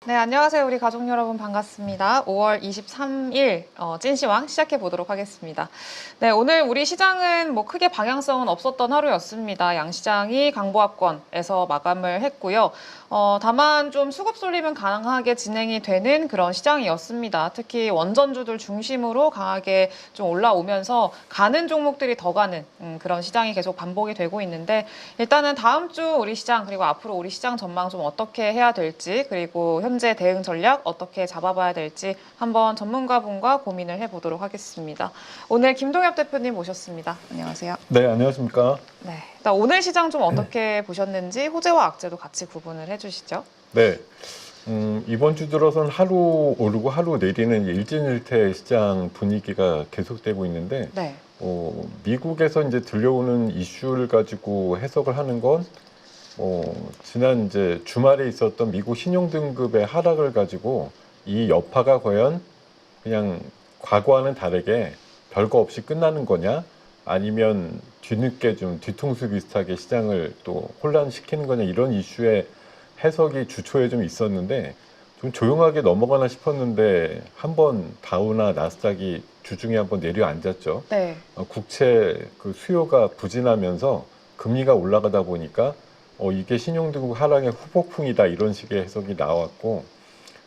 네, 안녕하세요. 우리 가족 여러분 반갑습니다. 5월 23일 찐시황 시작해 보도록 하겠습니다. 네, 오늘 우리 시장은 뭐 크게 방향성은 없었던 하루였습니다. 양시장이 강보합권에서 마감을 했고요. 다만 좀 수급 쏠림은 가능하게 진행이 되는 그런 시장이었습니다. 특히 원전주들 중심으로 강하게 좀 올라오면서 가는 종목들이 더 가는 그런 시장이 계속 반복이 되고 있는데, 일단은 다음 주 우리 시장 그리고 앞으로 우리 시장 전망 좀 어떻게 해야 될지, 그리고 현재 대응 전략 어떻게 잡아봐야 될지 한번 전문가분과 고민을 해보도록 하겠습니다. 오늘 김동엽 대표님 모셨습니다. 안녕하세요. 네, 안녕하십니까. 네, 일단 오늘 시장 좀 어떻게 보셨는지 호재와 악재도 같이 구분을 해주시죠. 네, 이번 주 들어선 하루 오르고 하루 내리는 일진일퇴 시장 분위기가 계속되고 있는데, 네. 미국에서 이제 들려오는 이슈를 가지고 해석을 하는 건, 지난 이제 주말에 있었던 미국 신용등급의 하락을 가지고 이 여파가 과연 그냥 과거와는 다르게 별거 없이 끝나는 거냐, 아니면 뒤늦게 좀 뒤통수 비슷하게 시장을 또 혼란시키는 거냐, 이런 이슈의 해석이 주초에 좀 있었는데 좀 조용하게 넘어가나 싶었는데 한번 다우나 나스닥이 주중에 한번 내려앉았죠. 네. 국채 그 수요가 부진하면서 금리가 올라가다 보니까 이게 신용등급 하락의 후폭풍이다, 이런 식의 해석이 나왔고,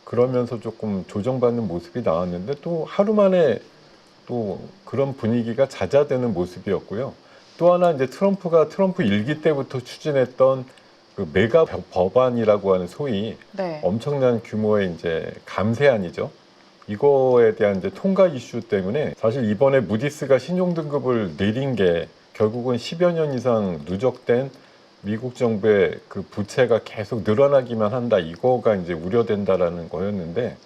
그러면서 조금 조정받는 모습이 나왔는데 또 하루 만에 또 그런 분위기가 잦아드는 모습이었고요. 또 하나 이제 트럼프 일기 때부터 추진했던 그 메가 법안이라고 하는 소위 네. 엄청난 규모의 이제 감세안이죠. 이거에 대한 이제 통과 이슈 때문에 사실 이번에 무디스가 신용등급을 내린 게 결국은 10여 년 이상 누적된 미국 정부의 그 부채가 계속 늘어나기만 한다, 이거가 이제 우려된다라는 거였는데,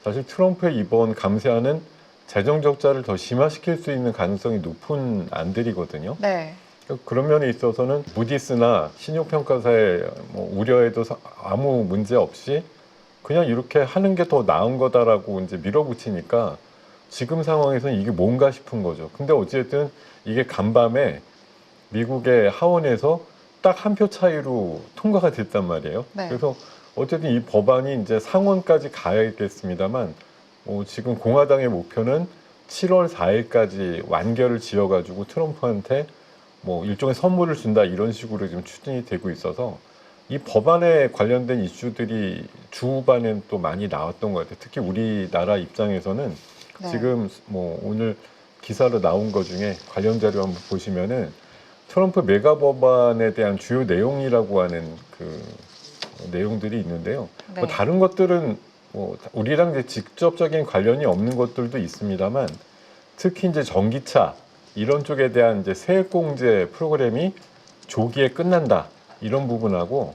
사실 트럼프의 이번 감세안은 재정 적자를 더 심화시킬 수 있는 가능성이 높은 안들이거든요. 네. 그런 면에 있어서는 무디스나 신용평가사의 뭐 우려에도 아무 문제 없이 그냥 이렇게 하는 게 더 나은 거다라고 이제 밀어붙이니까 지금 상황에서는 이게 뭔가 싶은 거죠. 근데 어쨌든 이게 간밤에 미국의 하원에서 딱 한 표 차이로 통과가 됐단 말이에요. 네. 그래서 어쨌든 이 법안이 이제 상원까지 가야겠습니다만, 지금 공화당의 목표는 7월 4일까지 완결을 지어가지고 트럼프한테 뭐 일종의 선물을 준다, 이런 식으로 지금 추진이 되고 있어서 이 법안에 관련된 이슈들이 주후반엔 또 많이 나왔던 것 같아요. 특히 우리나라 입장에서는 네. 지금 뭐 오늘 기사로 나온 것 중에 관련 자료 한번 보시면은 트럼프 메가 법안에 대한 주요 내용이라고 하는 그 내용들이 있는데요. 네. 뭐 다른 것들은 뭐 우리랑 이제 직접적인 관련이 없는 것들도 있습니다만, 특히 이제 전기차 이런 쪽에 대한 이제 세액공제 프로그램이 조기에 끝난다, 이런 부분하고,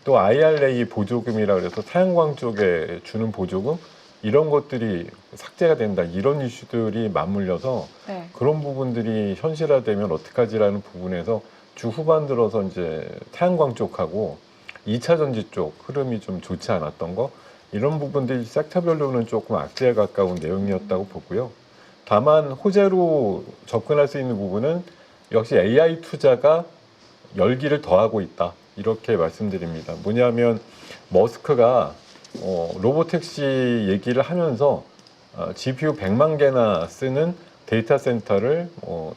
또 IRA 보조금이라 그래서 태양광 쪽에 주는 보조금, 이런 것들이 삭제가 된다, 이런 이슈들이 맞물려서 네. 그런 부분들이 현실화되면 어떡하지라는 부분에서 주 후반 들어서 이제 태양광 쪽하고 2차 전지 쪽 흐름이 좀 좋지 않았던 거, 이런 부분들이 섹터별로는 조금 악재에 가까운 내용이었다고 보고요. 다만 호재로 접근할 수 있는 부분은 역시 AI 투자가 열기를 더하고 있다, 이렇게 말씀드립니다. 뭐냐면 머스크가 로보택시 얘기를 하면서 GPU 100만 개나 쓰는 데이터 센터를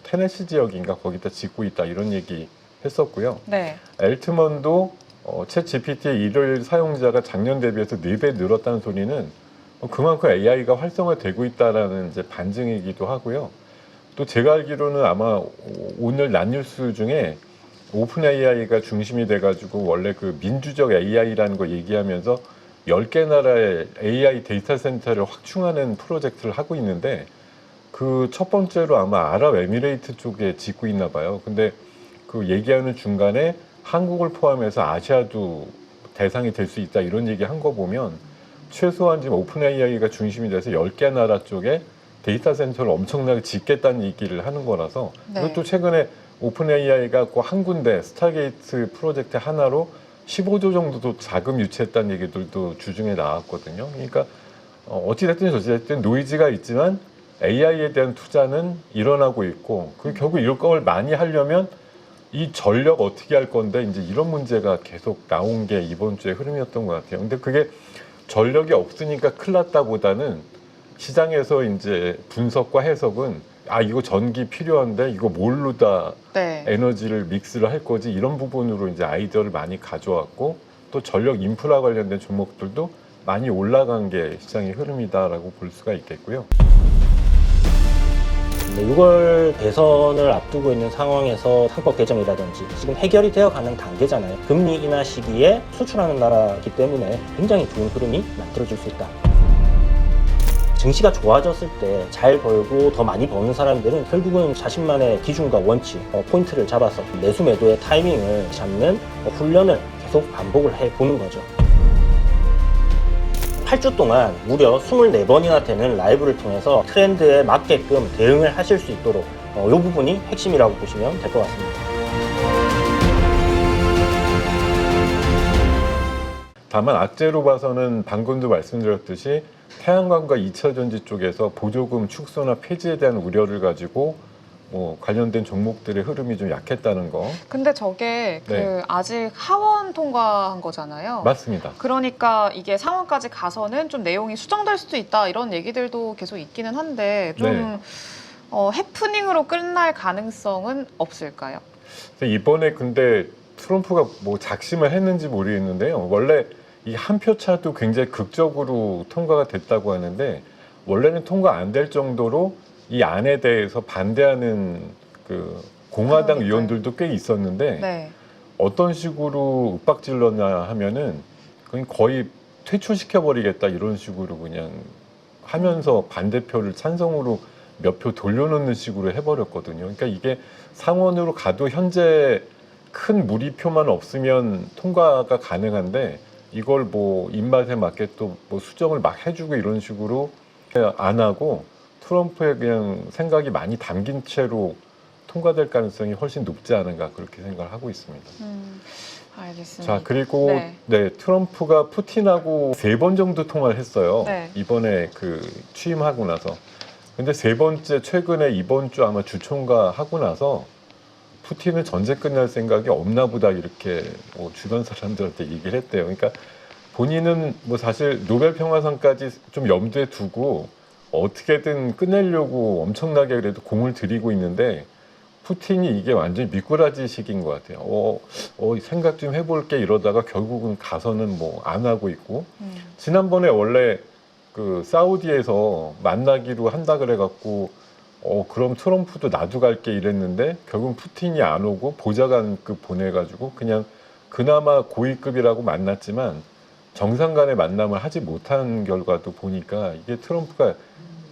테네시 지역인가 거기다 짓고 있다, 이런 얘기 했었고요. 네. 엘트먼도 챗 GPT의 일일 사용자가 작년 대비해서 4배 늘었다는 소리는 그만큼 AI가 활성화되고 있다라는 이제 반증이기도 하고요. 또 제가 알기로는 아마 오늘 난뉴스 중에 오픈 AI가 중심이 돼가지고 원래 그 민주적 AI라는 거 얘기하면서 10개 나라의 AI 데이터 센터를 확충하는 프로젝트를 하고 있는데, 그 첫 번째로 아마 아랍에미레이트 쪽에 짓고 있나 봐요. 근데 그 얘기하는 중간에 한국을 포함해서 아시아도 대상이 될 수 있다, 이런 얘기 한 거 보면 최소한 지금 오픈 AI가 중심이 돼서 10개 나라 쪽에 데이터 센터를 엄청나게 짓겠다는 얘기를 하는 거라서, 네. 그리고 또 최근에 오픈 AI가 그 한 군데 스타게이트 프로젝트 하나로 15조 정도도 자금 유치했다는 얘기들도 주중에 나왔거든요. 그러니까 어찌됐든 저찌됐든 노이즈가 있지만 AI에 대한 투자는 일어나고 있고, 그 결국 이런 걸 많이 하려면 이 전력 어떻게 할 건데, 이제 이런 문제가 계속 나온 게 이번 주의 흐름이었던 것 같아요. 근데 그게 전력이 없으니까 큰일 났다보다는 시장에서 이제 분석과 해석은 이거 전기 필요한데 이거 뭘로 다 네. 에너지를 믹스를 할 거지 이런 부분으로 이제 아이디어를 많이 가져왔고 또 전력 인프라 관련된 종목들도 많이 올라간 게 시장의 흐름이다라고 볼 수가 있겠고요. 6월 대선을 앞두고 있는 상황에서 상법 개정이라든지 지금 해결이 되어가는 단계잖아요. 금리 인하 시기에 수출하는 나라이기 때문에 굉장히 좋은 흐름이 만들어질 수 있다. 증시가 좋아졌을 때 잘 벌고 더 많이 버는 사람들은 결국은 자신만의 기준과 원칙, 포인트를 잡아서 매수 매도의 타이밍을 잡는 훈련을 계속 반복을 해보는 거죠. 8주 동안 무려 24번이나 되는 라이브를 통해서 트렌드에 맞게끔 대응을 하실 수 있도록 이 부분이 핵심이라고 보시면 될 것 같습니다. 다만 악재로 봐서는 방금도 말씀드렸듯이 태양광과 2차전지 쪽에서 보조금 축소나 폐지에 대한 우려를 가지고 관련된 종목들의 흐름이 좀 약했다는 거. 근데 저게 네. 아직 하원 통과한 거잖아요. 맞습니다. 그러니까 이게 상원까지 가서는 좀 내용이 수정될 수도 있다 이런 얘기들도 계속 있기는 한데 좀 네. 해프닝으로 끝날 가능성은 없을까요? 이번에 근데 트럼프가 뭐 작심을 했는지 모르겠는데요. 원래 이 한 표 차도 굉장히 극적으로 통과가 됐다고 하는데 원래는 통과 안 될 정도로 이 안에 대해서 반대하는 그 공화당 그러니까요. 의원들도 꽤 있었는데 네. 어떤 식으로 윽박질렀냐 하면은 그냥 거의 퇴출시켜버리겠다 이런 식으로 그냥 하면서 반대표를 찬성으로 몇 표 돌려놓는 식으로 해버렸거든요. 그러니까 이게 상원으로 가도 현재 큰 무리표만 없으면 통과가 가능한데 이걸 뭐 입맛에 맞게 또 뭐 수정을 막 해주고 이런 식으로 안 하고 트럼프의 그냥 생각이 많이 담긴 채로 통과될 가능성이 훨씬 높지 않은가 그렇게 생각을 하고 있습니다. 알겠습니다. 자 그리고 네. 네, 트럼프가 푸틴하고 3번 정도 통화를 했어요. 네. 이번에 그 취임하고 나서. 근데 3번째 최근에 이번 주 아마 주총과 하고 나서 푸틴은 전쟁 끝날 생각이 없나 보다 이렇게 주변 사람들한테 얘기를 했대요. 그러니까 본인은 뭐 사실 노벨 평화상까지 좀 염두에 두고 어떻게든 끝내려고 엄청나게 그래도 공을 들이고 있는데 푸틴이 이게 완전히 미꾸라지식인 것 같아요. 생각 좀 해볼게 이러다가 결국은 가서는 뭐 안 하고 있고 지난번에 원래 그 사우디에서 만나기로 한다 그래갖고 그럼 트럼프도 나도 갈게 이랬는데 결국 푸틴이 안 오고 보좌관급 보내가지고 그냥 그나마 고위급이라고 만났지만 정상 간의 만남을 하지 못한 결과도 보니까 이게 트럼프가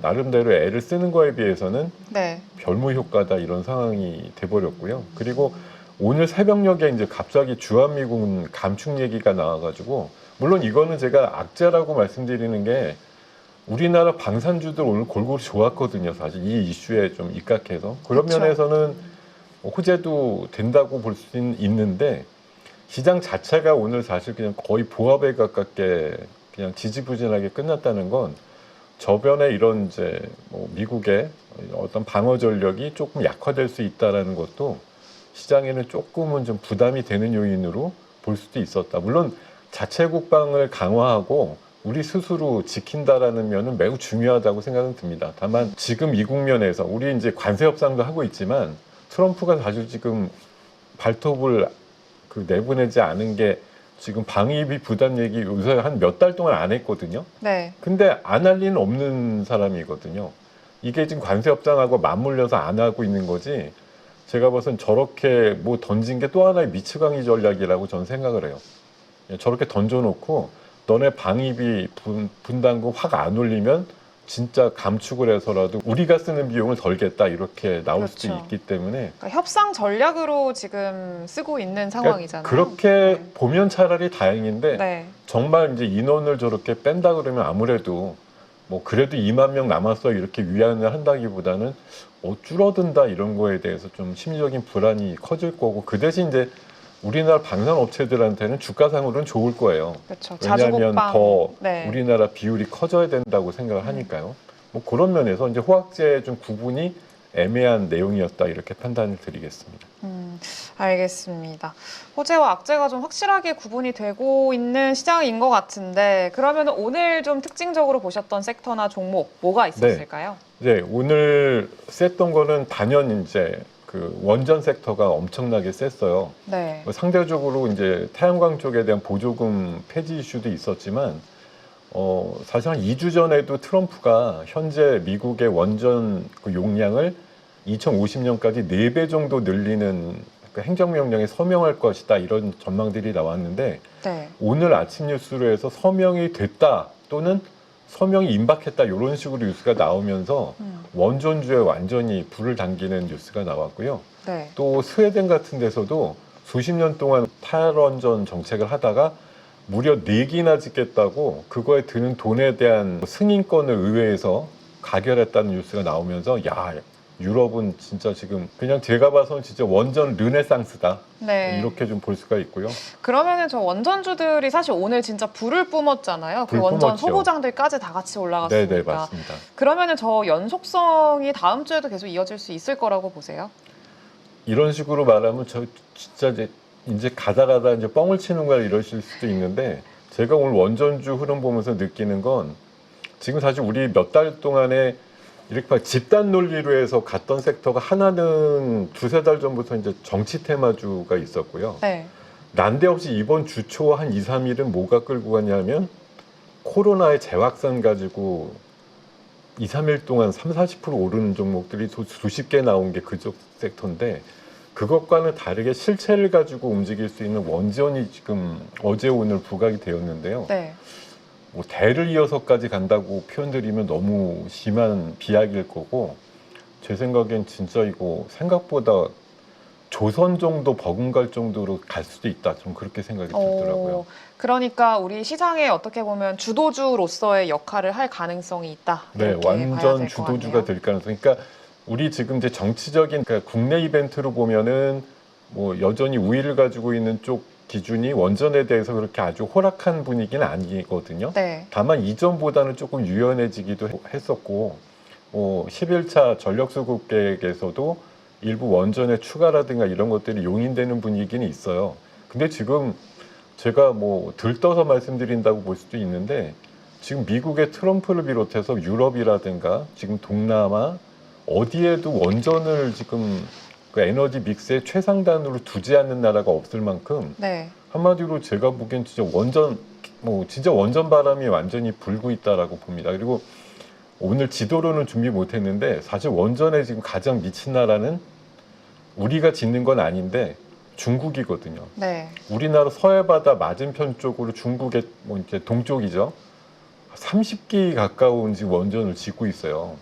나름대로 애를 쓰는 거에 비해서는 네. 별무 효과다 이런 상황이 돼버렸고요. 그리고 오늘 새벽녘에 이제 갑자기 주한미군 감축 얘기가 나와가지고 물론 이거는 제가 악재라고 말씀드리는 게 우리나라 방산주들 오늘 골고루 좋았거든요. 사실 이 이슈에 좀 입각해서 그런 그쵸. 면에서는 호재도 된다고 볼 수 있는데 시장 자체가 오늘 사실 그냥 거의 보합에 가깝게 그냥 지지부진하게 끝났다는 건 저변에 이런 이제 뭐 미국의 어떤 방어 전력이 조금 약화될 수 있다라는 것도 시장에는 조금은 좀 부담이 되는 요인으로 볼 수도 있었다. 물론 자체 국방을 강화하고 우리 스스로 지킨다라는 면은 매우 중요하다고 생각은 듭니다. 다만 지금 이 국면에서 우리 이제 관세 협상도 하고 있지만 트럼프가 사실 지금 발톱을 내보내지 않은 게 지금 방위비 부담 얘기 요새 한 몇 달 동안 안 했거든요. 네. 근데 안 할 리는 없는 사람이거든요. 이게 지금 관세 협상하고 맞물려서 안 하고 있는 거지. 제가 봐선 저렇게 뭐 던진 게 또 하나의 미치광이 전략이라고 저는 생각을 해요. 저렇게 던져놓고 너네 방위비 분담금 확 안 올리면 진짜 감축을 해서라도 우리가 쓰는 비용을 덜겠다 이렇게 나올 그렇죠. 수도 있기 때문에 그러니까 협상 전략으로 지금 쓰고 있는 상황이잖아요. 그렇게 네. 보면 차라리 다행인데 네. 정말 이제 인원을 저렇게 뺀다 그러면 아무래도 뭐 그래도 2만 명 남았어 이렇게 위안을 한다기보다는 줄어든다 이런 거에 대해서 좀 심리적인 불안이 커질 거고 그 대신 이제 우리나라 방산 업체들한테는 주가상으로는 좋을 거예요. 그렇죠. 왜냐하면 자주국방. 더 네. 우리나라 비율이 커져야 된다고 생각을 하니까요. 뭐 그런 면에서 이제 호황제의 좀 구분이 애매한 내용이었다 이렇게 판단을 드리겠습니다. 알겠습니다. 호재와 악재가 좀 확실하게 구분이 되고 있는 시장인 것 같은데 그러면 오늘 좀 특징적으로 보셨던 섹터나 종목 뭐가 있었을까요? 네, 오늘 셌던 거는 단연 이제 그 원전 섹터가 엄청나게 셌어요. 네. 상대적으로 이제 태양광 쪽에 대한 보조금 폐지 이슈도 있었지만 사실 한 2주 전에도 트럼프가 현재 미국의 원전 그 용량을 2050년까지 4배 정도 늘리는 그 행정명령에 서명할 것이다 이런 전망들이 나왔는데 네. 오늘 아침 뉴스로 해서 서명이 됐다 또는 서명이 임박했다 이런 식으로 뉴스가 나오면서 원전주에 완전히 불을 당기는 뉴스가 나왔고요. 네. 또 스웨덴 같은 데서도 수십 년 동안 탈원전 정책을 하다가 무려 4기나 짓겠다고 그거에 드는 돈에 대한 승인권을 의회에서 가결했다는 뉴스가 나오면서 야 유럽은 진짜 지금 그냥 제가 봐서는 진짜 원전 르네상스다 네. 이렇게 좀 볼 수가 있고요. 그러면은 저 원전주들이 사실 오늘 진짜 불을 뿜었잖아요. 그 불 원전 뿜었죠. 소보장들까지 다 같이 올라갔으니까. 네네 맞습니다. 그러면은 저 연속성이 다음 주에도 계속 이어질 수 있을 거라고 보세요? 이런 식으로 말하면 저 진짜 이제 가다가다 이제 뻥을 치는 거야 이러실 수도 있는데 제가 오늘 원전주 흐름 보면서 느끼는 건 지금 사실 우리 몇 달 동안에 이렇게 막 집단 논리로 해서 갔던 섹터가 하나는 2-3달 전부터 이제 정치 테마주가 있었고요. 네. 난데없이 이번 주 초 한 2-3일은 뭐가 끌고 가냐면 코로나의 재확산 가지고 2-3일 동안 30-40% 오르는 종목들이 수십 개 나온 게 그쪽 섹터인데 그것과는 다르게 실체를 가지고 움직일 수 있는 원전이 지금 어제 오늘 부각이 되었는데요. 네. 뭐 대를 이어서까지 간다고 표현드리면 너무 심한 비약일 거고 제 생각엔 진짜 이거 생각보다 조선 정도 버금갈 정도로 갈 수도 있다. 좀 그렇게 생각이 들더라고요. 그러니까 우리 시장에 어떻게 보면 주도주로서의 역할을 할 가능성이 있다. 네, 이렇게 봐야 완전 될것 주도주가 같네요. 될 가능성. 그러니까 우리 지금 이제 정치적인 그러니까 국내 이벤트로 보면은 뭐 여전히 우위를 가지고 있는 쪽 기준이 원전에 대해서 그렇게 아주 호락한 분위기는 아니거든요. 네. 다만 이전보다는 조금 유연해지기도 했었고 11차 전력수급 계획에서도 일부 원전의 추가라든가 이런 것들이 용인되는 분위기는 있어요. 근데 지금 제가 뭐 들떠서 말씀드린다고 볼 수도 있는데 지금 미국의 트럼프를 비롯해서 유럽이라든가 지금 동남아 어디에도 원전을 지금 그 에너지 믹스의 최상단으로 두지 않는 나라가 없을 만큼 네. 한마디로 제가 보기엔 진짜 원전 진짜 원전 바람이 완전히 불고 있다라고 봅니다. 그리고 오늘 지도로는 준비 못했는데 사실 원전에 지금 가장 미친 나라는 우리가 짓는 건 아닌데 중국이거든요. 네. 우리나라 서해바다 맞은편 쪽으로 중국의 뭐 이제 동쪽이죠. 30기 가까운 지금 원전을 짓고 있어요.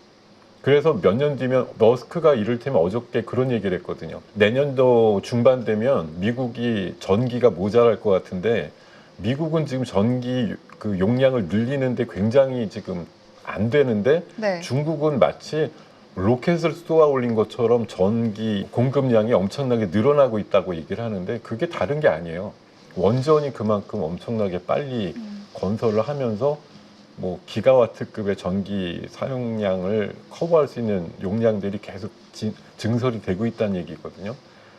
그래서 몇 년 뒤면 머스크가 이를테면 어저께 그런 얘기를 했거든요. 내년도 중반 되면 미국이 전기가 모자랄 것 같은데 미국은 지금 전기 그 용량을 늘리는데 굉장히 지금 안 되는데 네. 중국은 마치 로켓을 쏘아 올린 것처럼 전기 공급량이 엄청나게 늘어나고 있다고 얘기를 하는데 그게 다른 게 아니에요. 원전이 그만큼 엄청나게 빨리 건설을 하면서 뭐 기가와트급의 전기 사용량을 커버할 수 있는 용량들이 계속 증설이 되고 있다는 얘기거든요.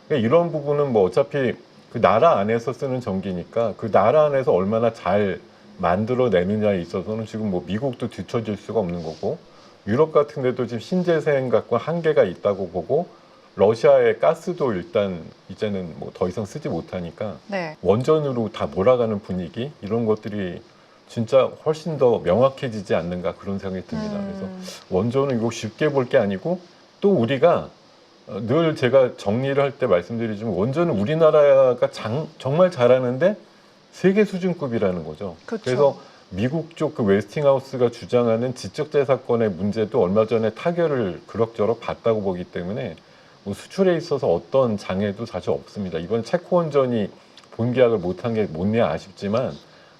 그러니까 이런 부분은 뭐 어차피 그 나라 안에서 쓰는 전기니까 그 나라 안에서 얼마나 잘 만들어내느냐에 있어서는 지금 뭐 미국도 뒤처질 수가 없는 거고 유럽 같은 데도 지금 신재생 갖고 한계가 있다고 보고 러시아의 가스도 일단 이제는 뭐 더 이상 쓰지 못하니까 네. 원전으로 다 몰아가는 분위기 이런 것들이 진짜 훨씬 더 명확해지지 않는가 그런 생각이 듭니다. 그래서 원전은 이거 쉽게 볼 게 아니고 또 우리가 늘 제가 정리를 할 때 말씀드리지만 원전은 우리나라가 정말 잘하는데 세계 수준급이라는 거죠. 그쵸. 그래서 미국 쪽 그 웨스팅하우스가 주장하는 지적재산권의 문제도 얼마 전에 타결을 그럭저럭 봤다고 보기 때문에 뭐 수출에 있어서 어떤 장애도 사실 없습니다. 이번 체코 원전이 본계약을 못한 게 못내 아쉽지만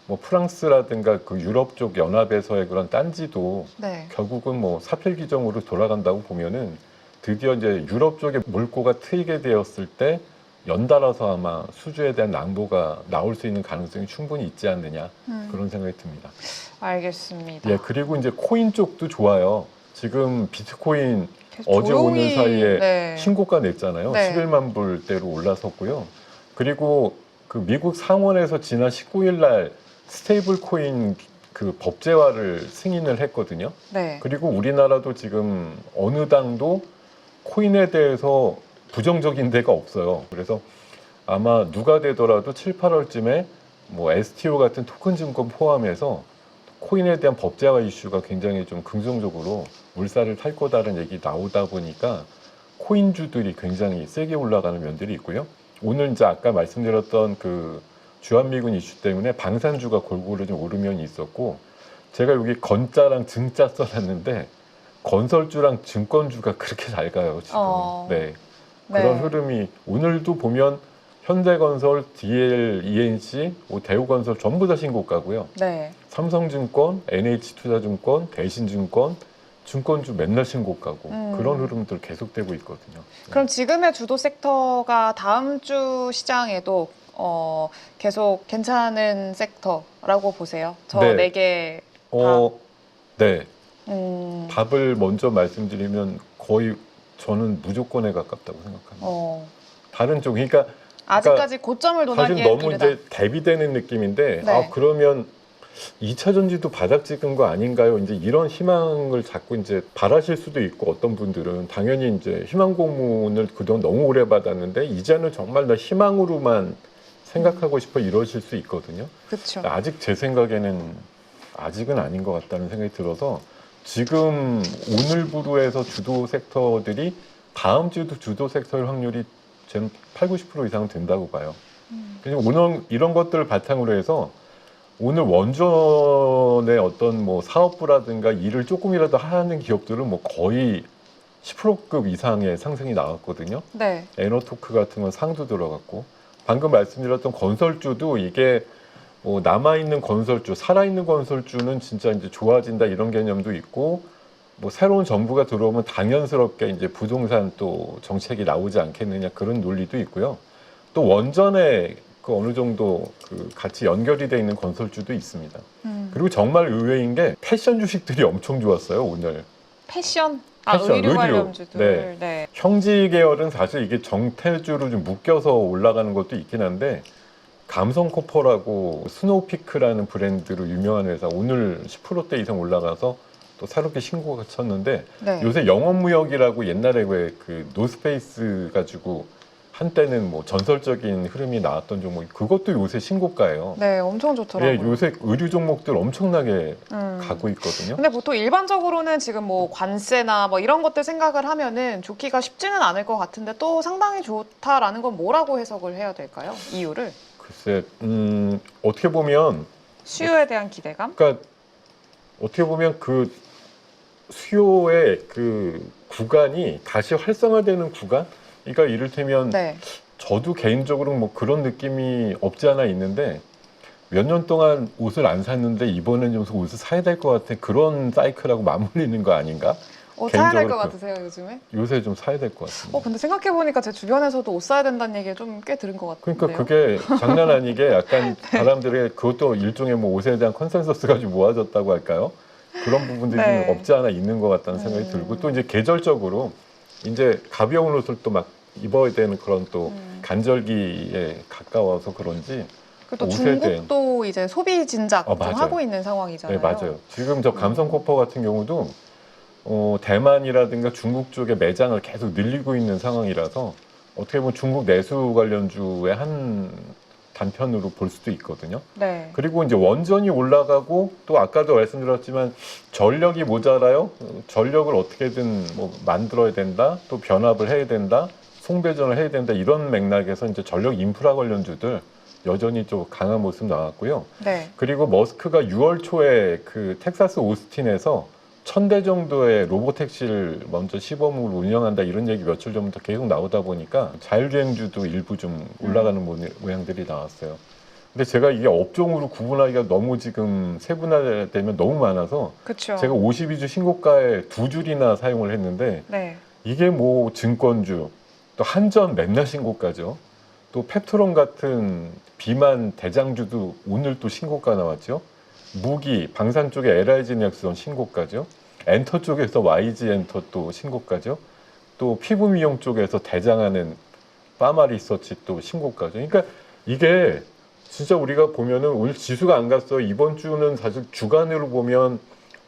뭐 프랑스라든가 그 유럽 쪽 연합에서의 그런 딴지도 네. 결국은 뭐 사필 규정으로 돌아간다고 보면은 드디어 이제 유럽 쪽에 물꼬가 트이게 되었을 때 연달아서 아마 수주에 대한 낭보가 나올 수 있는 가능성이 충분히 있지 않느냐 그런 생각이 듭니다. 알겠습니다. 예, 그리고 이제 코인 쪽도 좋아요. 지금 비트코인 계속 어제 오늘 조용히, 사이에 네. 신고가 냈잖아요. 네. 11만 불대로 올라섰고요. 그리고 그 미국 상원에서 지난 19일 날 스테이블 코인 그 법제화를 승인을 했거든요. 네. 그리고 우리나라도 지금 어느 당도 코인에 대해서 부정적인 데가 없어요. 그래서 아마 누가 되더라도 7, 8월쯤에 뭐 STO 같은 토큰 증권 포함해서 코인에 대한 법제화 이슈가 굉장히 좀 긍정적으로 물살을 탈 거다라는 얘기 나오다 보니까 코인주들이 굉장히 세게 올라가는 면들이 있고요. 오늘 이제 아까 말씀드렸던 그 주한미군 이슈 때문에 방산주가 골고루 좀 오르면이 있었고, 제가 여기 건자랑 증자 써놨는데 건설주랑 증권주가 그렇게 잘 가요 지금. 네. 그런 네. 흐름이 오늘도 보면 현대건설, DL, ENC, 대우건설 전부 다 신고가고요. 네. 삼성증권, NH투자증권, 대신증권, 증권주 맨날 신고가고 그런 흐름들 계속되고 있거든요. 그럼 지금의 주도 섹터가 다음 주 시장에도 계속 괜찮은 섹터라고 보세요? 저 네. 네 개. 네. 음, 답을 먼저 말씀드리면 거의 저는 무조건에 가깝다고 생각합니다. 다른 쪽, 그러니까 아직까지 고점을 사실 논하기에 너무 이르다. 이제 대비되는 느낌인데, 네. 아 그러면 2차 전지도 바닥 찍은 거 아닌가요? 이제 이런 희망을 자꾸 이제 바라실 수도 있고, 어떤 분들은 당연히 이제 희망 고문을 그동안 너무 오래 받았는데 이제는 정말 나 희망으로만 생각하고 싶어 이러실 수 있거든요. 그렇죠. 아직 제 생각에는 아직은 아닌 것 같다는 생각이 들어서 지금 오늘부로 해서 주도 섹터들이 다음 주도 주도 섹터일 확률이 저는 8, 90% 이상 된다고 봐요. 그리고 오늘 이런 것들을 바탕으로 해서 오늘 원전의 어떤 뭐 사업부라든가 일을 조금이라도 하는 기업들은 뭐 거의 10%급 이상의 상승이 나왔거든요. 네. 에너토크 같은 건 상도 들어갔고, 방금 말씀드렸던 건설주도 이게 뭐 남아있는 건설주, 살아있는 건설주는 진짜 이제 좋아진다 이런 개념도 있고, 뭐 새로운 정부가 들어오면 당연스럽게 이제 부동산 또 정책이 나오지 않겠느냐 그런 논리도 있고요. 또 원전에 그 어느 정도 그 같이 연결이 돼 있는 건설주도 있습니다. 그리고 정말 의외인 게 패션 주식들이 엄청 좋았어요 오늘. 패션? 패션, 의류 의류. 관련주들. 네. 형지 계열은 사실 이게 정태주로 좀 묶여서 올라가는 것도 있긴 한데, 감성코퍼라고 스노우피크라는 브랜드로 유명한 회사 오늘 10%대 이상 올라가서 또 새롭게 신고가 쳤는데, 네. 요새 영업무역이라고 옛날에 왜 그 노스페이스 가지고 한때는 뭐 전설적인 흐름이 나왔던 종목, 그것도 요새 신고가예요. 네, 엄청 예, 좋더라고요. 요새 의류 종목들 엄청나게 가고 있거든요. 근데 보통 일반적으로는 지금 뭐 관세나 뭐 이런 것들 생각을 하면은 좋기가 쉽지는 않을 것 같은데 또 상당히 좋다라는 건 뭐라고 해석을 해야 될까요? 이유를? 글쎄, 어떻게 보면, 수요에 대한 기대감? 그러니까 어떻게 보면 그 수요의 그 구간이 다시 활성화되는 구간? 그러니까 이를테면 네. 저도 개인적으로 뭐 그런 느낌이 없지 않아 있는데, 몇 년 동안 옷을 안 샀는데 이번엔 좀 옷을 사야 될 것 같은 그런 사이클하고 맞물리는 거 아닌가? 사야 될 것 개인적으로 같으세요, 요즘에? 요새 좀 사야 될 것 같습니다. 근데 생각해보니까 제 주변에서도 옷 사야 된다는 얘기 좀 꽤 들은 것 같은데요. 그러니까 그게 장난 아니게 약간 사람들의 그것도 일종의 뭐 옷에 대한 컨센서스가 좀 모아졌다고 할까요? 그런 부분들이 네. 좀 없지 않아 있는 것 같다는 생각이 들고, 또 이제 계절적으로 이제 가벼운 옷을 또 막 입어야 되는 그런 또 간절기에 가까워서 그런지, 그리고 또 옷에 대한- 중국도 이제 소비 진작 좀 맞아요. 하고 있는 상황이잖아요. 네, 맞아요. 지금 저 감성코퍼 같은 경우도 대만이라든가 중국 쪽에 매장을 계속 늘리고 있는 상황이라서 어떻게 보면 중국 내수 관련주의 한 단편으로 볼 수도 있거든요. 네. 그리고 이제 원전이 올라가고, 또 아까도 말씀드렸지만 전력이 모자라요. 전력을 어떻게든 뭐 만들어야 된다, 또 변압을 해야 된다, 송배전을 해야 된다, 이런 맥락에서 이제 전력 인프라 관련주들 여전히 좀 강한 모습 나왔고요. 네. 그리고 머스크가 6월 초에 그 텍사스 오스틴에서 1000대 정도의 로보택시를 먼저 시범으로 운영한다, 이런 얘기 며칠 전부터 계속 나오다 보니까 자율주행주도 일부 좀 올라가는 모양들이 나왔어요. 근데 제가 이게 업종으로 구분하기가 너무 지금 세분화되면 너무 많아서 그렇죠. 제가 52주 신고가에 2줄이나 사용을 했는데, 네. 이게 뭐 증권주, 또 한전 맨날 신고가죠. 또 펩트론 같은 비만 대장주도 오늘 또 신고가 나왔죠. 무기, 방산 쪽에 LIG 넥슨 신고가죠. 엔터 쪽에서 YG 엔터 또 신고가죠. 또 피부 미용 쪽에서 대장하는 파마 리서치 또 신고가죠. 그러니까 이게 진짜 우리가 보면은 오늘 지수가 안 갔어. 이번 주는 사실 주간으로 보면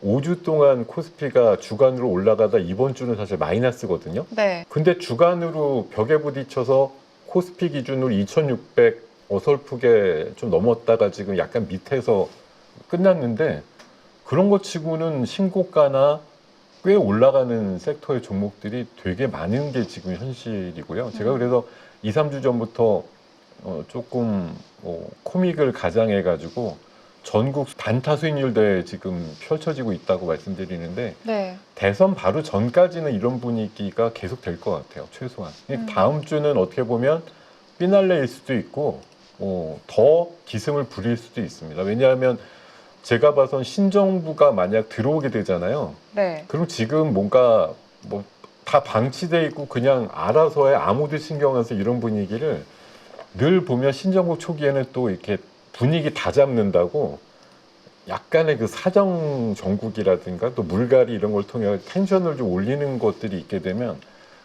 5주 동안 코스피가 주간으로 올라가다 이번 주는 사실 마이너스거든요. 네. 근데 주간으로 벽에 부딪혀서 코스피 기준으로 2600 어설프게 좀 넘었다가 지금 약간 밑에서 끝났는데 그런 것 치고는 신고가나 꽤 올라가는 섹터의 종목들이 되게 많은 게 지금 현실이고요. 제가 그래서 2, 3주 전부터 조금 코믹을 가장해가지고 전국 단타 수익률 대회 지금 펼쳐지고 있다고 말씀드리는데 네. 대선 바로 전까지는 이런 분위기가 계속 될 것 같아요. 최소한. 다음 주는 어떻게 보면 피날레일 수도 있고 더 기승을 부릴 수도 있습니다. 왜냐하면 제가 봐선 신정부가 만약 들어오게 되잖아요. 네. 그럼 지금 뭔가 뭐 다 방치돼 있고 그냥 알아서 해 아무도 신경 안 써 이런 분위기를 늘 보면 신정부 초기에는 또 이렇게 분위기 다 잡는다고 약간의 그 사정 정국이라든가 또 물갈이 이런 걸 통해 텐션을 좀 올리는 것들이 있게 되면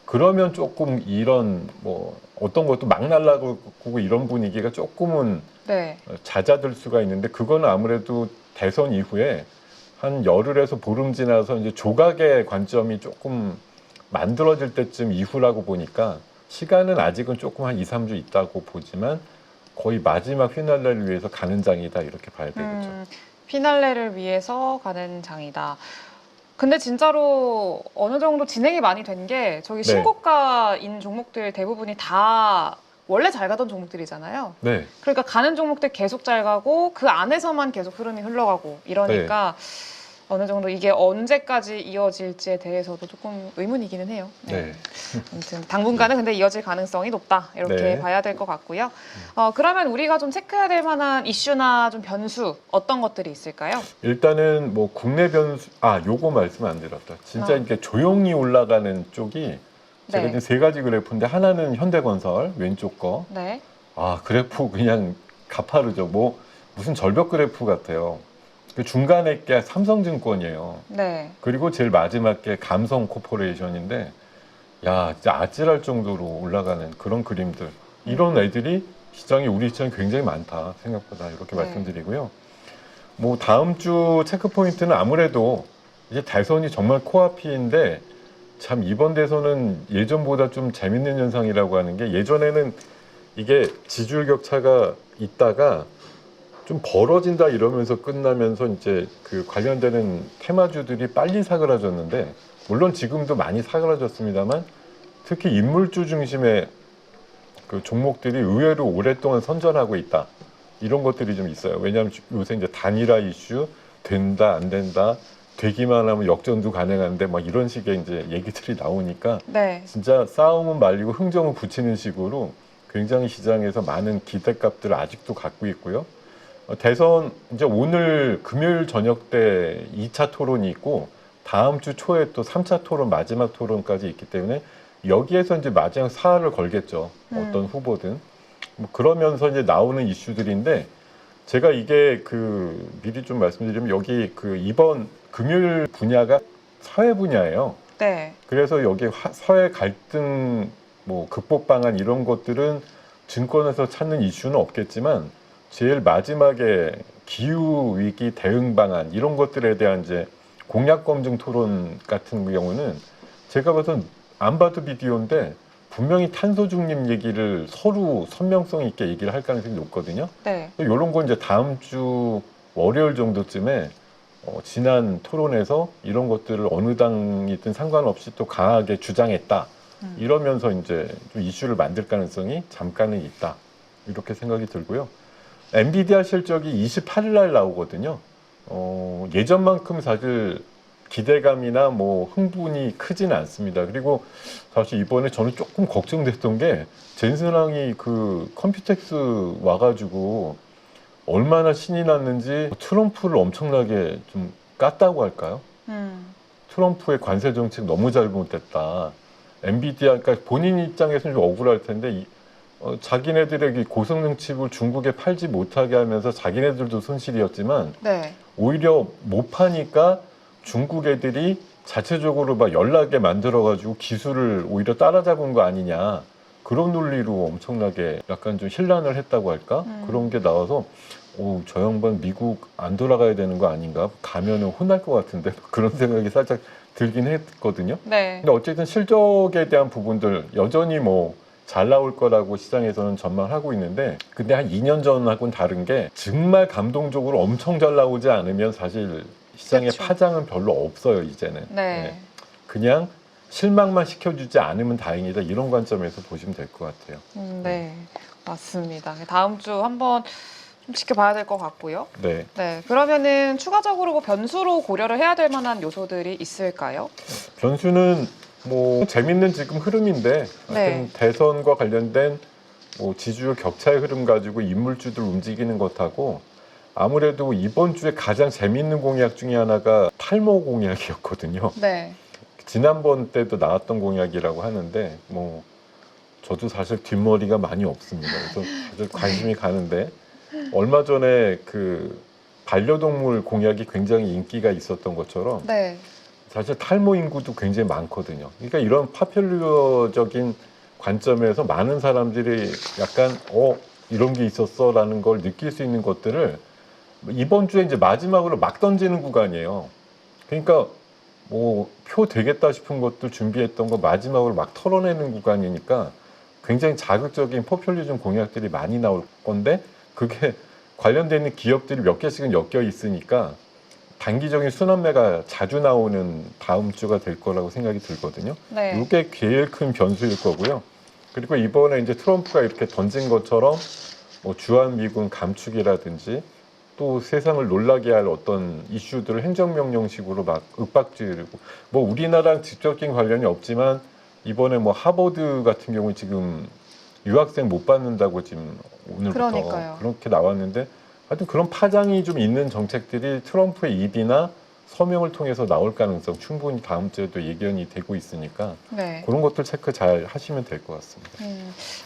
그러면 조금 이런 뭐 어떤 것도 막 날라가고 이런 분위기가 조금은 네. 잦아들 수가 있는데 그거는 아무래도 대선 이후에 한 열흘에서 보름 지나서 이제 조각의 관점이 조금 만들어질 때쯤 이후라고 보니까 시간은 아직은 조금 한 2, 3주 있다고 보지만 거의 마지막 휘날레를 위해서 가는 장이다 이렇게 봐야 되겠죠. 피날레를 위해서 가는 장이다. 근데 진짜로 어느 정도 진행이 많이 된 게 저기 네. 신고가인 종목들 대부분이 다 원래 잘 가던 종목들이잖아요. 네. 그러니까 가는 종목들 계속 잘 가고 그 안에서만 계속 흐름이 흘러가고 이러니까 어느 정도 이게 언제까지 이어질지에 대해서도 조금 의문이기는 해요. 네. 아무튼 당분간은 근데 이어질 가능성이 높다 이렇게 네. 봐야 될 것 같고요. 그러면 우리가 좀 체크해야 될 만한 이슈나 좀 변수 어떤 것들이 있을까요? 일단은 뭐 국내 변수 요거 말씀 안 드렸다. 진짜 이렇게 조용히 올라가는 쪽이 제가 네. 지금 세 가지 그래프인데 하나는 현대건설 왼쪽 거. 네. 그래프 그냥 가파르죠. 뭐 무슨 절벽 그래프 같아요. 그 중간에 게 삼성증권이에요. 네. 그리고 제일 마지막 게 감성 코퍼레이션인데 야 진짜 아찔할 정도로 올라가는 그런 그림들. 이런 애들이 우리 시장이 굉장히 많다 생각보다 이렇게 네. 말씀드리고요. 뭐 다음 주 체크 포인트는 아무래도 이제 대선이 정말 코앞인데 참 이번 대선은 예전보다 좀 재밌는 현상이라고 하는 게 예전에는 이게 지지율 격차가 있다가 좀 벌어진다 이러면서 끝나면서 이제 그 관련되는 테마주들이 빨리 사그라졌는데 물론 지금도 많이 사그라졌습니다만 특히 인물주 중심의 그 종목들이 의외로 오랫동안 선전하고 있다 이런 것들이 좀 있어요. 왜냐하면 요새 이제 단일화 이슈 된다 안 된다 되기만 하면 역전도 가능한데 막 이런 식의 이제 얘기들이 나오니까 네. 진짜 싸움은 말리고 흥정은 붙이는 식으로 굉장히 시장에서 많은 기대값들을 아직도 갖고 있고요. 대선 이제 오늘 금요일 저녁 때 2차 토론이 있고 다음 주 초에 또 3차 토론 마지막 토론까지 있기 때문에 여기에서 이제 마지막 사활을 걸겠죠. 어떤 후보든. 뭐 그러면서 이제 나오는 이슈들인데 제가 이게 그 미리 좀 말씀드리면 여기 그 이번 금요일 분야가 사회 분야예요. 네. 그래서 여기 사회 갈등 뭐 극복 방안 이런 것들은 증권에서 찾는 이슈는 없겠지만 제일 마지막에 기후 위기 대응 방안 이런 것들에 대한 이제 공약 검증 토론 같은 경우는 제가 봐선 안 봐도 비디오인데 분명히 탄소 중립 얘기를 서로 선명성 있게 얘기를 할 가능성이 높거든요. 네. 이런 건 이제 다음 주 월요일 정도쯤에 지난 토론에서 이런 것들을 어느 당이든 상관없이 또 강하게 주장했다. 이러면서 이제 좀 이슈를 만들 가능성이 잠깐은 있다. 이렇게 생각이 들고요. 엔비디아 실적이 28일 날 나오거든요. 예전만큼 사실 기대감이나 뭐 흥분이 크지는 않습니다. 그리고 사실 이번에 저는 조금 걱정됐던 게 젠슨왕이 그 컴퓨텍스 와가지고 얼마나 신이 났는지 트럼프를 엄청나게 좀 깠다고 할까요? 트럼프의 관세 정책 너무 잘못됐다. 엔비디아, 그러니까 본인 입장에서는 좀 억울할 텐데 자기네들에게 고성능 칩을 중국에 팔지 못하게 하면서 자기네들도 손실이었지만 네. 오히려 못 파니까 중국 애들이 자체적으로 막 연락에 만들어가지고 기술을 오히려 따라잡은 거 아니냐. 그런 논리로 엄청나게 약간 좀 혼란을 했다고 할까? 그런 게 나와서 저 양반 미국 안 돌아가야 되는 거 아닌가? 가면은 혼날 것 같은데 그런 생각이 살짝 들긴 했거든요. 네. 근데 어쨌든 실적에 대한 부분들 여전히 뭐 잘 나올 거라고 시장에서는 전망하고 있는데 근데 한 2년 전하고는 다른 게 정말 감동적으로 엄청 잘 나오지 않으면 사실 시장의 그쵸. 파장은 별로 없어요 이제는. 네. 그냥 실망만 시켜주지 않으면 다행이다 이런 관점에서 보시면 될 것 같아요. 네. 맞습니다. 다음 주 한번 좀 지켜봐야 될 것 같고요. 네. 네. 그러면은 추가적으로 뭐 변수로 고려를 해야 될 만한 요소들이 있을까요? 변수는 뭐 재밌는 지금 흐름인데 네. 하여튼 대선과 관련된 뭐 지지율 격차의 흐름 가지고 인물주들 움직이는 것하고 아무래도 이번 주에 가장 재밌는 공약 중에 하나가 탈모 공약이었거든요. 네. 지난번 때도 나왔던 공약이라고 하는데 뭐 저도 사실 뒷머리가 많이 없습니다. 그래서 다들 관심이 가는데 얼마 전에 그 반려동물 공약이 굉장히 인기가 있었던 것처럼 네. 사실 탈모 인구도 굉장히 많거든요. 그러니까 이런 파퓰러적인 관점에서 많은 사람들이 약간 이런 게 있었어라는 걸 느낄 수 있는 것들을 이번 주에 이제 마지막으로 막 던지는 구간이에요. 그러니까 뭐 표 되겠다 싶은 것도 준비했던 거 마지막으로 막 털어내는 구간이니까 굉장히 자극적인 포퓰리즘 공약들이 많이 나올 건데 그게 관련된 기업들이 몇 개씩은 엮여 있으니까 단기적인 순환매가 자주 나오는 다음 주가 될 거라고 생각이 들거든요. 네. 이게 제일 큰 변수일 거고요. 그리고 이번에 이제 트럼프가 이렇게 던진 것처럼 뭐 주한미군 감축이라든지 또 세상을 놀라게 할 어떤 이슈들을 행정명령식으로 막 윽박지르고 뭐 우리나라랑 직접적인 관련이 없지만 이번에 뭐 하버드 같은 경우 지금 유학생 못 받는다고 지금 오늘부터 그러니까요. 그렇게 나왔는데 하여튼 그런 파장이 좀 있는 정책들이 트럼프의 입이나 서명을 통해서 나올 가능성 충분히 다음 주에도 예견이 되고 있으니까 네. 그런 것들 체크 잘 하시면 될 것 같습니다.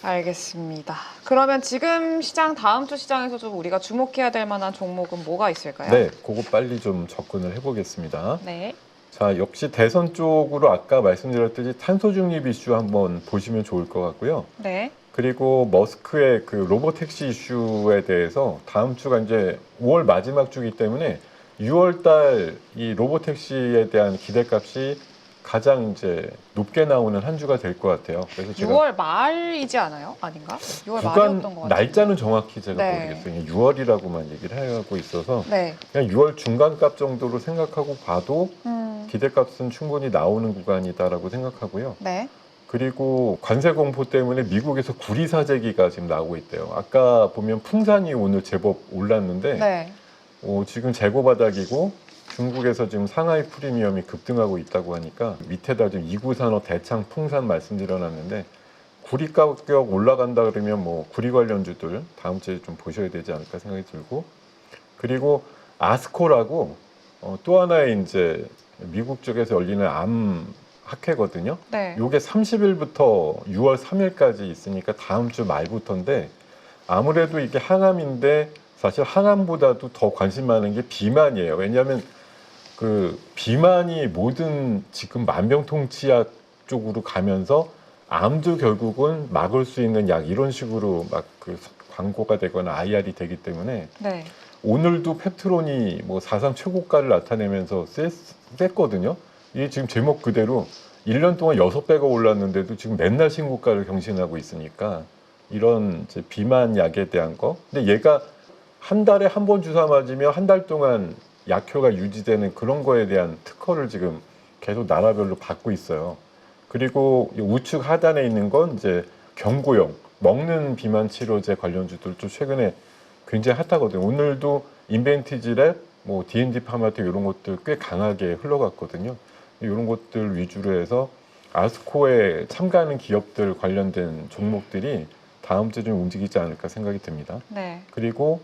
알겠습니다. 그러면 지금 시장, 다음 주 시장에서 좀 우리가 주목해야 될 만한 종목은 뭐가 있을까요? 네, 그거 빨리 좀 접근을 해보겠습니다. 네. 자, 역시 대선 쪽으로 아까 말씀드렸듯이 탄소 중립 이슈 한번 보시면 좋을 것 같고요. 네. 그리고 머스크의 그 로보택시 이슈에 대해서 다음 주가 이제 5월 마지막 주기 때문에 6월 달 이 로보택시에 대한 기대값이 가장 이제 높게 나오는 한 주가 될 것 같아요. 그래서 제가 6월 말이지 않아요? 아닌가? 6월 주간 말이었던 것 같아요. 날짜는 정확히 제가 네. 모르겠어요. 6월이라고만 얘기를 하고 있어서 네. 그냥 6월 중간값 정도로 생각하고 봐도 음. 기대값은 충분히 나오는 구간이다라고 생각하고요. 네. 그리고 관세 공포 때문에 미국에서 구리 사재기가 지금 나오고 있대요. 아까 보면 풍산이 오늘 제법 올랐는데 네. 지금 재고 바닥이고 중국에서 지금 상하이 프리미엄이 급등하고 있다고 하니까 밑에다 지금 이구산업 대창 풍산 말씀드려놨는데 구리 가격 올라간다 그러면 뭐 구리 관련주들 다음 주에 좀 보셔야 되지 않을까 생각이 들고 그리고 아스코라고 또 하나의 이제 미국 쪽에서 열리는 암 학회거든요. 네. 요게 30일부터 6월 3일까지 있으니까 다음 주 말부터인데 아무래도 이게 항암인데 사실 항암보다도 더 관심 많은 게 비만이에요. 왜냐하면 그 비만이 모든 지금 만병통치약 쪽으로 가면서 암도 결국은 막을 수 있는 약 이런 식으로 막 그 광고가 되거나 IR이 되기 때문에 네. 오늘도 펩트론이 뭐 사상 최고가를 나타내면서 셌거든요. 이게 지금 제목 그대로 1년 동안 6배가 올랐는데도 지금 맨날 신고가를 경신하고 있으니까 이런 이제 비만 약에 대한 거. 근데 얘가 한 달에 한 번 주사 맞으면 한 달 동안 약효가 유지되는 그런 거에 대한 특허를 지금 계속 나라별로 받고 있어요. 그리고 우측 하단에 있는 건 이제 경구용 먹는 비만 치료제 관련주들도 최근에 굉장히 핫하거든요. 오늘도 인벤티지랩, 뭐 D&D 파마텍 이런 것들 꽤 강하게 흘러갔거든요. 이런 것들 위주로 해서 아스코에 참가하는 기업들 관련된 종목들이 다음 주에 좀 움직이지 않을까 생각이 듭니다. 네. 그리고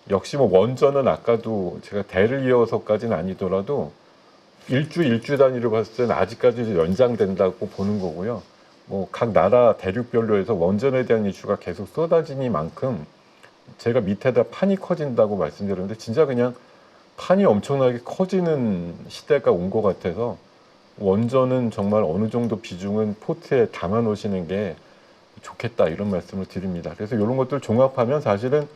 역시 뭐 원전은 아까도 제가 대를 이어서까지는 아니더라도 일주 단위로 봤을 때는 아직까지 연장된다고 보는 거고요. 뭐 각 나라 대륙별로 해서 원전에 대한 이슈가 계속 쏟아지니만큼 제가 밑에다 판이 커진다고 말씀드렸는데 진짜 그냥 판이 엄청나게 커지는 시대가 온 것 같아서 원전은 정말 어느 정도 비중은 포트에 담아 놓으시는 게 좋겠다 이런 말씀을 드립니다. 그래서 이런 것들 종합하면 사실은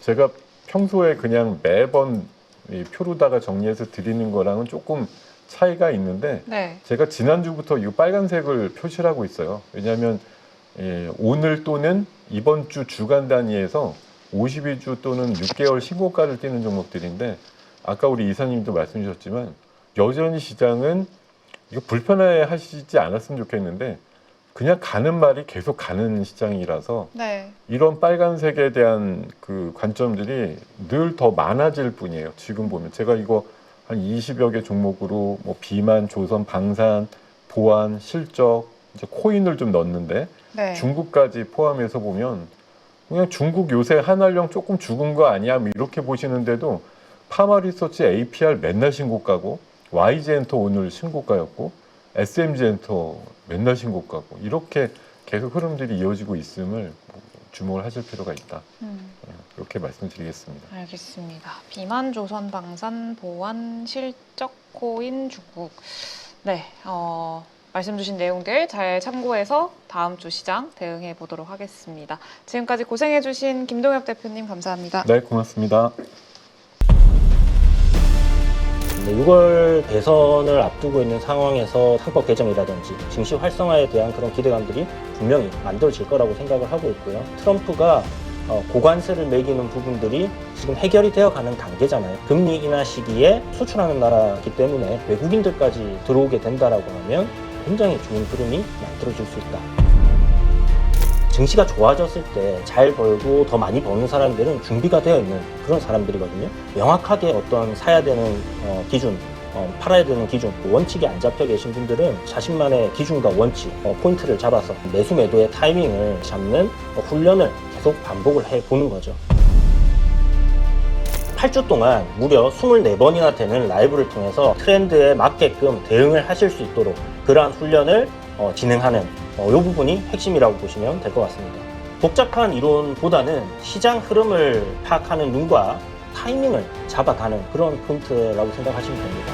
제가 평소에 그냥 매번 이 표로다가 정리해서 드리는 거랑은 조금 차이가 있는데 네. 제가 지난주부터 이 빨간색을 표시를 하고 있어요. 왜냐하면 오늘 또는 이번 주 주간 단위에서 52주 또는 6개월 신고가를 띄는 종목들인데 아까 우리 이사님도 말씀 주셨지만 여전히 시장은 이거 불편해 하시지 않았으면 좋겠는데 그냥 가는 말이 계속 가는 시장이라서 네. 이런 빨간색에 대한 그 관점들이 늘 더 많아질 뿐이에요. 지금 보면 제가 이거 한 20여 개 종목으로 뭐 비만, 조선, 방산, 보안, 실적, 이제 코인을 좀 넣었는데 네. 중국까지 포함해서 보면 그냥 중국 요새 한알령 조금 죽은 거 아니야? 뭐 이렇게 보시는데도 파마리서치 APR 맨날 신고가고 YG엔터 오늘 신고가였고 SMG엔터 맨날 신고가고 이렇게 계속 흐름들이 이어지고 있음을 주목을 하실 필요가 있다. 이렇게 말씀드리겠습니다. 알겠습니다. 비만, 조선, 방산, 보안, 실적, 코인, 중국. 네, 말씀 주신 내용들 잘 참고해서 다음 주 시장 대응해 보도록 하겠습니다. 지금까지 고생해 주신 김동엽 대표님 감사합니다. 네, 고맙습니다. 6월 대선을 앞두고 있는 상황에서 상법 개정이라든지 증시 활성화에 대한 그런 기대감들이 분명히 만들어질 거라고 생각을 하고 있고요. 트럼프가 고관세를 매기는 부분들이 지금 해결이 되어가는 단계잖아요. 금리 인하 시기에 수출하는 나라이기 때문에 외국인들까지 들어오게 된다라고 하면 굉장히 좋은 흐름이 만들어질 수 있다. 증시가 좋아졌을 때 잘 벌고 더 많이 버는 사람들은 준비가 되어 있는 그런 사람들이거든요. 명확하게 어떤 사야 되는 기준, 팔아야 되는 기준, 원칙이 안 잡혀 계신 분들은 자신만의 기준과 원칙, 포인트를 잡아서 매수 매도의 타이밍을 잡는 훈련을 계속 반복을 해보는 거죠. 8주 동안 무려 24번이나 되는 라이브를 통해서 트렌드에 맞게끔 대응을 하실 수 있도록 그러한 훈련을 진행하는 이 부분이 핵심이라고 보시면 될 것 같습니다. 복잡한 이론보다는 시장 흐름을 파악하는 눈과 타이밍을 잡아가는 그런 포인트라고 생각하시면 됩니다.